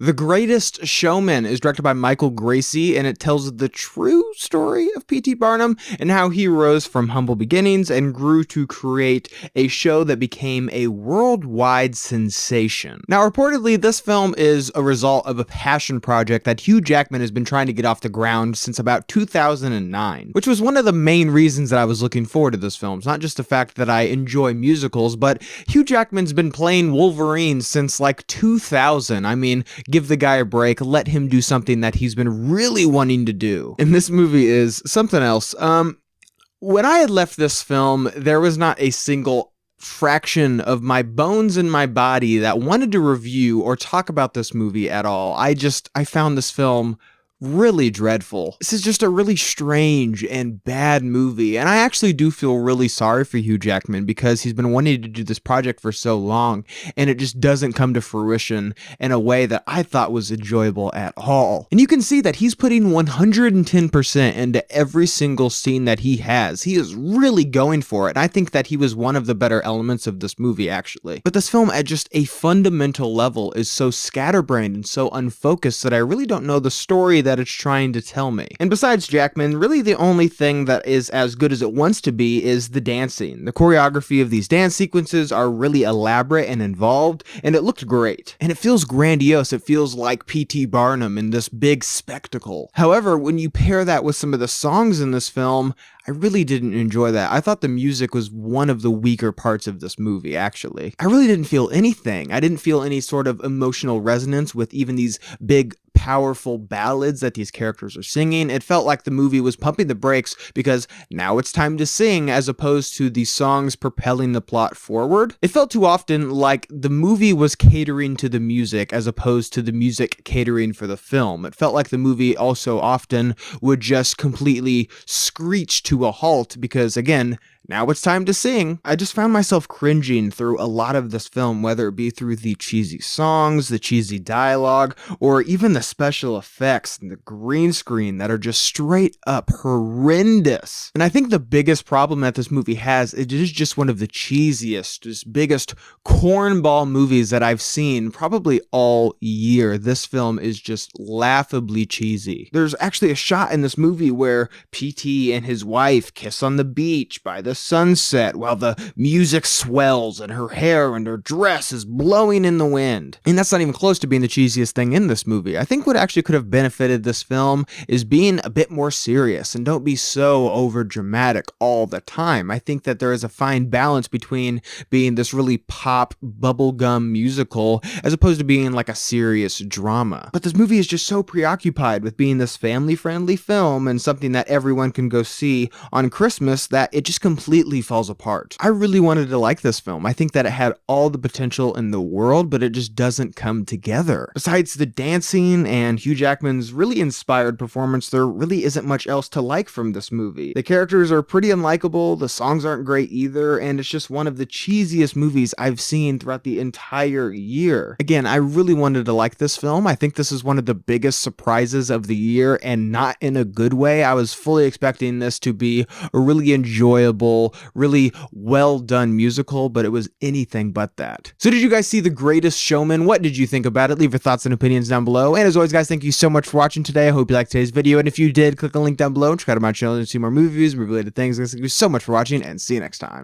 The Greatest Showman is directed by Michael Gracie, and it tells the true story of P.T. Barnum and how he rose from humble beginnings and grew to create a show that became a worldwide sensation. Now, reportedly, this film is a result of a passion project that Hugh Jackman has been trying to get off the ground since about 2009, which was one of the main reasons that I was looking forward to this film. It's not just the fact that I enjoy musicals, but Hugh Jackman's been playing Wolverine since like 2000. I mean, give the guy a break, let him do something that he's been really wanting to do. And this movie is something else. When I had left this film, there was not a single fraction of my bones in my body that wanted to review or talk about this movie at all. I found this film really dreadful. This is just a really strange and bad movie, and I actually do feel really sorry for Hugh Jackman because he's been wanting to do this project for so long, and it just doesn't come to fruition in a way that I thought was enjoyable at all. And you can see that he's putting 110% into every single scene that he has. He is really going for it, and I think that he was one of the better elements of this movie, actually. But this film, at just a fundamental level, is so scatterbrained and so unfocused that I really don't know the story that it's trying to tell me. And besides Jackman, really the only thing that is as good as it wants to be is the dancing. The choreography of these dance sequences are really elaborate and involved, and it looked great. And it feels grandiose. It feels like P.T. Barnum in this big spectacle. However, when you pair that with some of the songs in this film, I really didn't enjoy that. I thought the music was one of the weaker parts of this movie, actually. I really didn't feel anything. I didn't feel any sort of emotional resonance with even these big, powerful ballads that these characters are singing. It felt like the movie was pumping the brakes because now it's time to sing, as opposed to the songs propelling the plot forward. It felt too often like the movie was catering to the music as opposed to the music catering for the film. It felt like the movie also often would just completely screech to a halt because, again, now it's time to sing. I just found myself cringing through a lot of this film, whether it be through the cheesy songs, the cheesy dialogue, or even the special effects and the green screen that are just straight up horrendous. And I think the biggest problem that this movie has, it is just one of the cheesiest, just biggest cornball movies that I've seen probably all year. This film is just laughably cheesy. There's actually a shot in this movie where PT and his wife kiss on the beach by the sunset while the music swells and her hair and her dress is blowing in the wind. And that's not even close to being the cheesiest thing in this movie. I think what actually could have benefited this film is being a bit more serious and don't be so over dramatic all the time. I think that there is a fine balance between being this really pop bubblegum musical as opposed to being like a serious drama. But this movie is just so preoccupied with being this family-friendly film and something that everyone can go see on Christmas that it just completely falls apart. I really wanted to like this film. I think that it had all the potential in the world, but it just doesn't come together. Besides the dancing and Hugh Jackman's really inspired performance, there really isn't much else to like from this movie. The characters are pretty unlikable, the songs aren't great either, and it's just one of the cheesiest movies I've seen throughout the entire year. Again, I really wanted to like this film. I think this is one of the biggest surprises of the year, and not in a good way. I was fully expecting this to be a really enjoyable, really well done musical, but it was anything but that. So did you guys see The Greatest Showman? What did you think about it? Leave your thoughts and opinions down below. And as always, guys, thank you so much for watching today. I hope you liked today's video. And if you did, click the link down below and check out my channel to see more movie reviews, movie related things. Guys, thank you so much for watching, and see you next time.